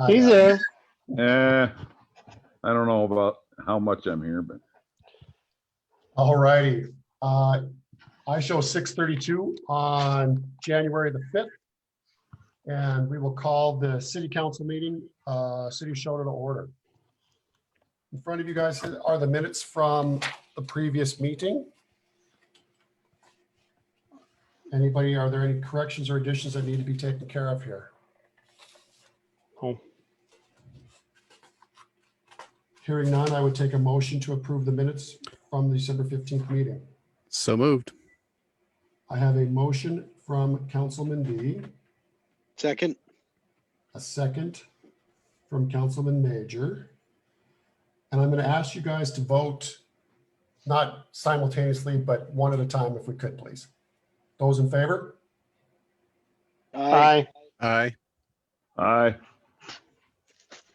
He's there. I don't know about how much I'm here, but All righty. I show 6:32 on January the 5th. And we will call the city council meeting, City of Choteau to order. In front of you guys are the minutes from the previous meeting. Anybody, are there any corrections or additions that need to be taken care of here? Oh. Hearing none, I would take a motion to approve the minutes from the December 15th meeting. So moved. I have a motion from Councilman D, Second. a second from Councilman Major. And I'm going to ask you guys to vote, not simultaneously, but one at a time if we could, please. Those in favor? Aye. Aye. I, Is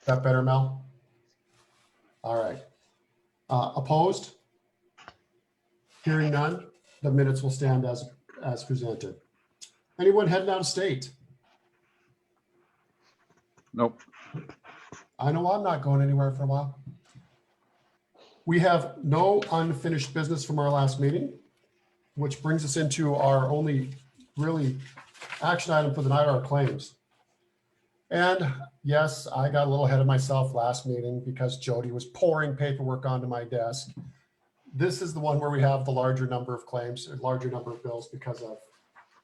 that better, Mel? All right. Opposed? Hearing none, the minutes will stand as presented. Anyone heading out of state? nope. I know I'm not going anywhere for a while. We have no unfinished business from our last meeting, which brings us into our only really action item for the night, our claims. And yes, I got a little ahead of myself last meeting because Jody was pouring paperwork onto my desk. This is the one where we have the larger number of claims, a larger number of bills because of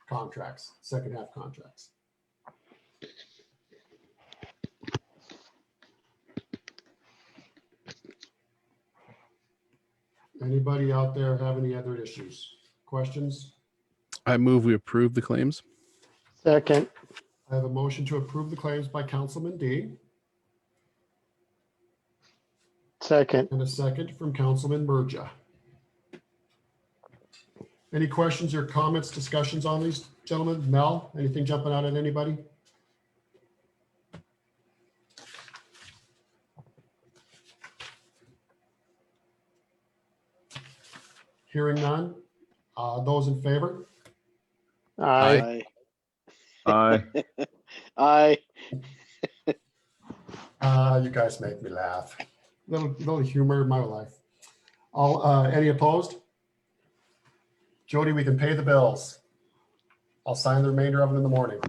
contracts, second half contracts. Anybody out there have any other issues, questions? I move we approve the claims. Second. I have a motion to approve the claims by Councilman D Second. and a second from Councilman Merja. Any questions or comments, discussions on these, gentlemen? Mel, anything jumping out at anybody? Hearing none. Those in favor? Aye. I, Aye. You guys make me laugh. Little humor in my life. Any opposed? Jody, we can pay the bills. I'll sign the remainder of it in the morning.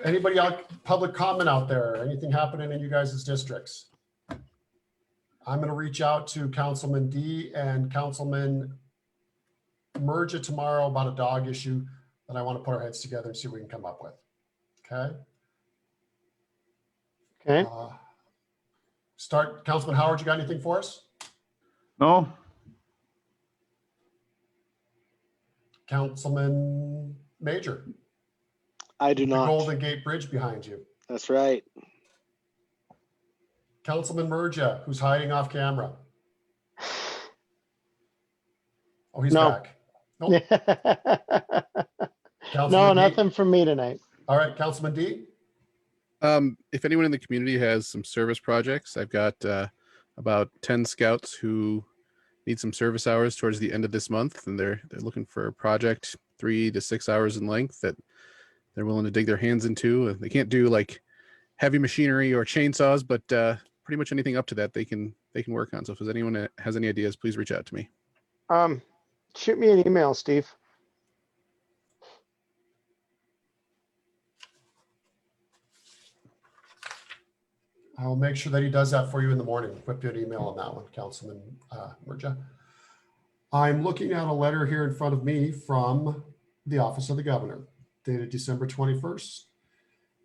Anybody out, public comment out there? Anything happening in you guys' districts? I'm going to reach out to Councilman D and Councilman Merja tomorrow about a dog issue that I want to put our heads together and see what we can come up with. Okay. Okay. Start, Councilman Howard, you got anything for us? no, Councilman Major, I do the not. Golden Gate Bridge behind you. That's right. Councilman Merja, who's hiding off camera. Oh, he's No. back. Nope. No, Councilman D? nothing from me tonight. All right, Councilman D. If anyone in the community has some service projects, I've got about 10 scouts who need some service hours towards the end of this month, and they're looking for a project 3 to 6 hours in length that they're willing to dig their hands into. They can't do like heavy machinery or chainsaws, but pretty much anything up to that they can work on. So if anyone has any ideas, please reach out to me. Shoot me an email, Steve. I'll make sure that he does that for you in the morning. Whip you an email on that one, Councilman Merja. I'm looking at a letter here in front of me from the Office of the Governor, dated December 21st,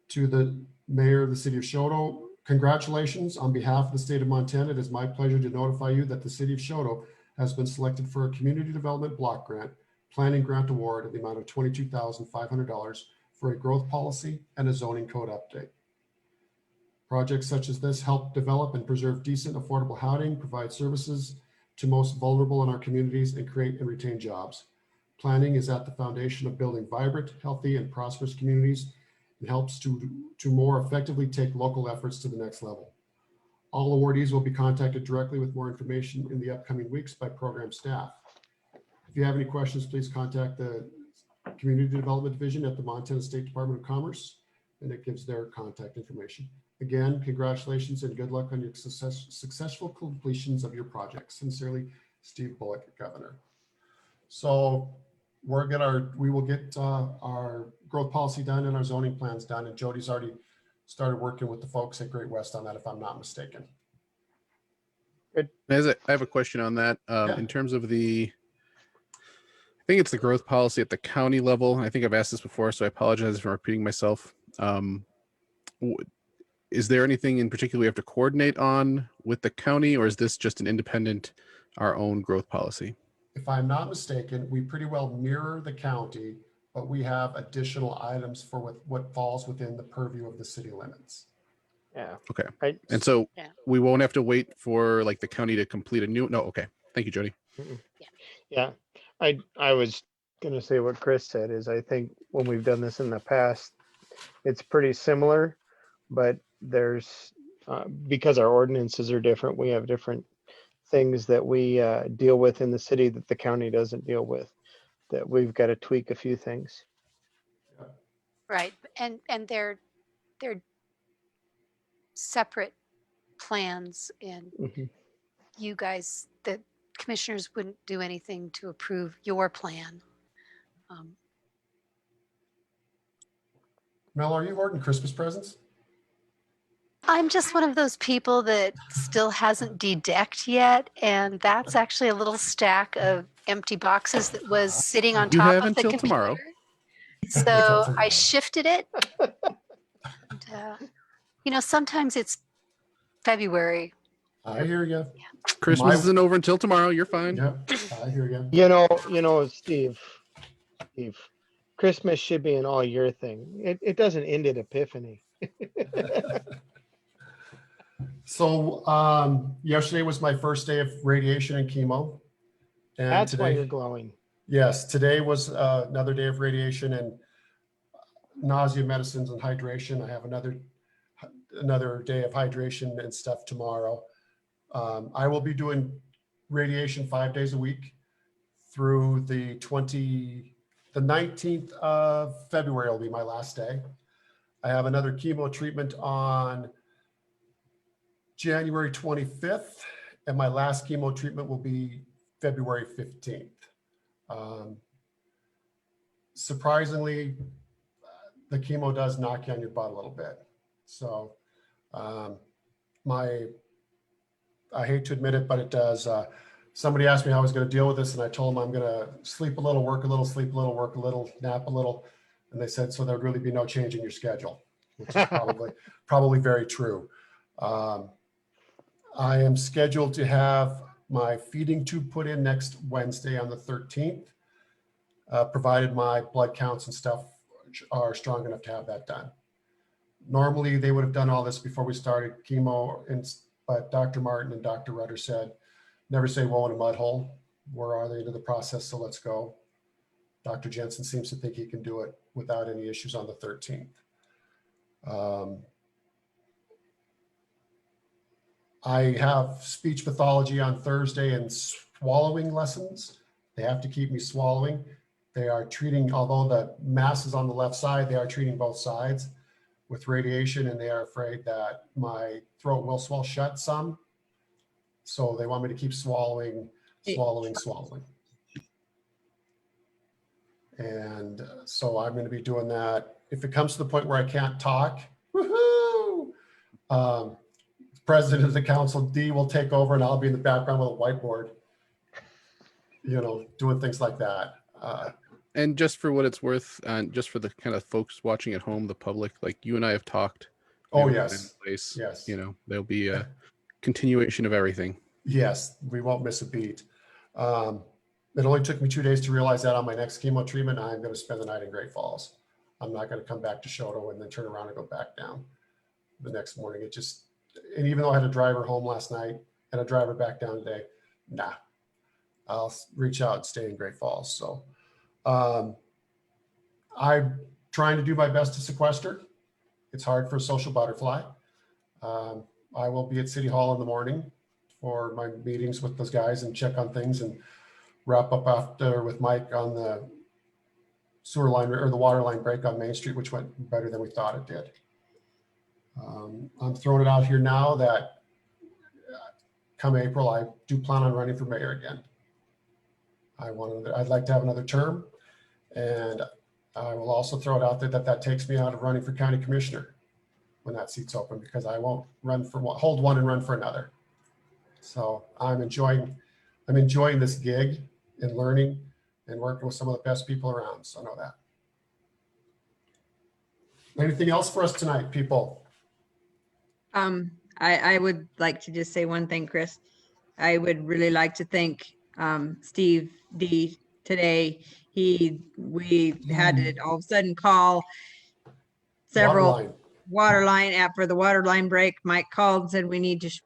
to the Mayor of the City of Choteau. Congratulations on behalf of the state of Montana. It is my pleasure to notify you that the City of Choteau has been selected for a Community Development Block Grant Planning Grant Award in the amount of $22,500 for a growth policy and a zoning code update. Projects such as this help develop and preserve decent, affordable housing, provide services to most vulnerable in our communities, and create and retain jobs. Planning is at the foundation of building vibrant, healthy, and prosperous communities. It helps to more effectively take local efforts to the next level. All awardees will be contacted directly with more information in the upcoming weeks by program staff. If you have any questions, please contact the Community Development Division at the Montana State Department of Commerce, and it gives their contact information. Again, congratulations and good luck on your successful completions of your project. Sincerely, Steve Bullock, Governor. So we will get our growth policy done and our zoning plans done. And Jody's already started working with the folks at Great West on that, if I'm not mistaken. I have a question on that. Yeah. In terms of I think it's the growth policy at the county level. I think I've asked this before, so I apologize for repeating myself. Is there anything in particular we have to coordinate on with the county, or is this just an independent, our own growth policy? If I'm not mistaken, we pretty well mirror the county, but we have additional items for what falls within the purview of the city limits. Yeah. Okay. And so Yeah. we won't have to wait for like the county to complete a new. No. Okay. Thank you, Jody. Yeah, I was gonna say what Chris said is I think when we've done this in the past, it's pretty similar, but there's, because our ordinances are different, we have different things that we deal with in the city that the county doesn't deal with, that we've got to tweak a few things. Right. And they're separate plans, and Mhm. you guys, the commissioners wouldn't do anything to approve your plan. Mel, are you hoarding Christmas presents? I'm just one of those people that still hasn't de-decked yet, and that's actually a little stack of empty boxes that was sitting on You top have of the until computer. tomorrow. So Until I tomorrow. shifted it. And, sometimes it's February. I hear you. Christmas My- isn't over until tomorrow. You're fine. Yep, I hear you. Steve, Christmas should be an all year thing. It doesn't end at Epiphany. So yesterday was my first day of radiation and chemo. And That's why today, you're glowing. yes, today was another day of radiation and nausea medicines and hydration. I have another day of hydration and stuff tomorrow. I will be doing radiation 5 days a week through the 19th of February will be my last day. I have another chemo treatment on January 25th, and my last chemo treatment will be February 15th. Surprisingly, the chemo does knock you on your butt a little bit. So I hate to admit it, but it does. Somebody asked me how I was going to deal with this, and I told them I'm going to sleep a little, work a little, sleep a little, work a little, nap a little. And they said, so there'd really be no change in your schedule, which is probably very true. I am scheduled to have my feeding tube put in next Wednesday on the 13th, provided my blood counts and stuff are strong enough to have that done. Normally, they would have done all this before we started chemo, but Dr. Martin and Dr. Rutter said, never say woe in a mud hole. Where are they into the process? So let's go. Dr. Jensen seems to think he can do it without any issues on the 13th. I have speech pathology on Thursday and swallowing lessons. They have to keep me swallowing. They are treating, although the mass is on the left side, they are treating both sides with radiation, and they are afraid that my throat will swell shut some. So they want me to keep swallowing. And so I'm going to be doing that. If it comes to the point where I can't talk, woohoo! President of the council, D, will take over, and I'll be in the background with a whiteboard, doing things like that. And just for what it's worth, and just for the kind of folks watching at home, the public, like you and I have talked. Oh, We have a yes. plan in place. Yes. There'll be a continuation of everything. Yes, we won't miss a beat. It only took me 2 days to realize that on my next chemo treatment, I'm going to spend the night in Great Falls. I'm not going to come back to Choteau and then turn around and go back down the next morning. And even though I had a driver home last night and a driver back down today, nah, I'll reach out and stay in Great Falls. So I'm trying to do my best to sequester. It's hard for a social butterfly. I will be at City Hall in the morning for my meetings with those guys and check on things and wrap up after with Mike on the sewer line or the water line break on Main Street, which went better than we thought it did. I'm throwing it out here now that come April, I do plan on running for mayor again. I'd like to have another term, and I will also throw it out there that that takes me out of running for county commissioner when that seat's open, because I won't run for one, hold one and run for another. So I'm enjoying this gig and learning and working with some of the best people around. So I know that. Anything else for us tonight, people? I would like to just say one thing, Chris. I would really like to thank Steve D today. We had to all of a sudden call several Waterline. water line for the water line break. Mike called and said we're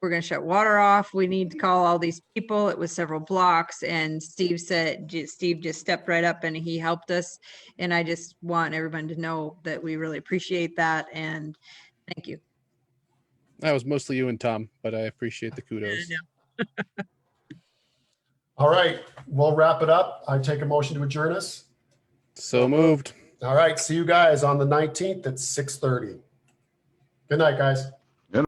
going to shut water off. We need to call all these people. It was several blocks, and Steve just stepped right up and he helped us. And I just want everyone to know that we really appreciate that, and thank you. That was mostly you and Tom, but I appreciate the kudos. All right, we'll wrap it up. I take a motion to adjourn us. So moved. All right, see you guys on the 19th at 6:30. Good night, guys.